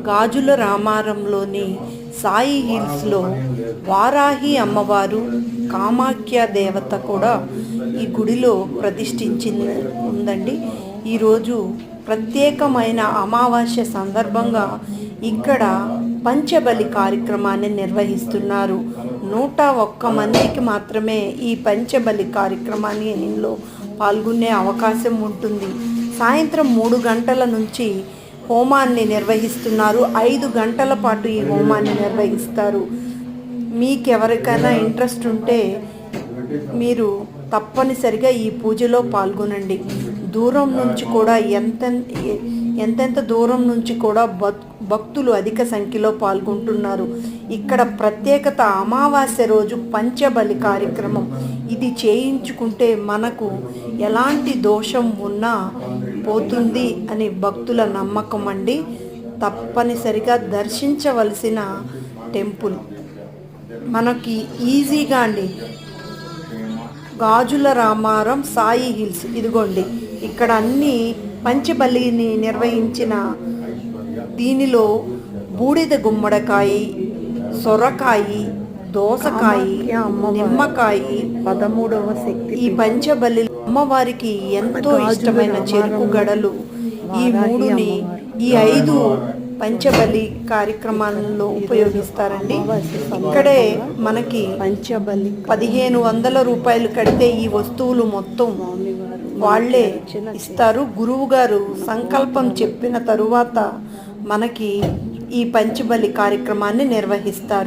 గాజుల రామారంలోని సాయి హిల్స్లో వారాహి అమ్మవారు, కామాఖ్య దేవత కూడా ఈ గుడిలో ప్రతిష్ఠించింది ఉందండి. ఈరోజు ప్రత్యేకమైన అమావాస్య సందర్భంగా ఇక్కడ పంచబలి కార్యక్రమాన్ని నిర్వహిస్తున్నారు. 101 మందికి మాత్రమే ఈ పంచబలి కార్యక్రమాన్ని పాల్గొనే అవకాశం ఉంటుంది. సాయంత్రం 3 గంటల నుంచి హోమాన్ని నిర్వహిస్తున్నారు. 5 గంటల పాటు ఈ హోమాన్ని నిర్వహిస్తారు. మీకెవరికైనా ఇంట్రెస్ట్ ఉంటే మీరు తప్పనిసరిగా ఈ పూజలో పాల్గొనండి. దూరం నుంచి కూడా ఎంతెంత దూరం నుంచి కూడా భక్తులు అధిక సంఖ్యలో పాల్గొంటున్నారు. ఇక్కడ ప్రత్యేకత అమావాస్య రోజు పంచబలి కార్యక్రమం. ఇది చేయించుకుంటే మనకు ఎలాంటి దోషం ఉన్నా పోతుంది అని భక్తుల నమ్మకం అండి. తప్పనిసరిగా దర్శించవలసిన టెంపుల్. మనకి ఈజీగా అండి, గాజుల రామారం సాయి హిల్స్, ఇదిగోండి ఇక్కడ అన్ని పంచబలిని నిర్వహించిన దీనిలో బూడిద గుమ్మడికాయ, సొరకాయ, దోసకాయ, నిమ్మకాయ, 13వ శక్తి. ఈ పంచబలి అమ్మవారికి ఎంతో ఇష్టమైన చెరుకు గడలు, ఈ 3ని ఈ 5 పంచబలి కార్యక్రమాల్లో ఉపయోగిస్తారండి. ఇక్కడే మనకి పంచబలి 1500 రూపాయలు కడితే ఈ వస్తువులు మొత్తం వాళ్ళే ఇస్తారు. గురువు గారు సంకల్పం చెప్పిన తరువాత మనకి ఈ పంచబలి కార్యక్రమాన్ని నిర్వహిస్తారు.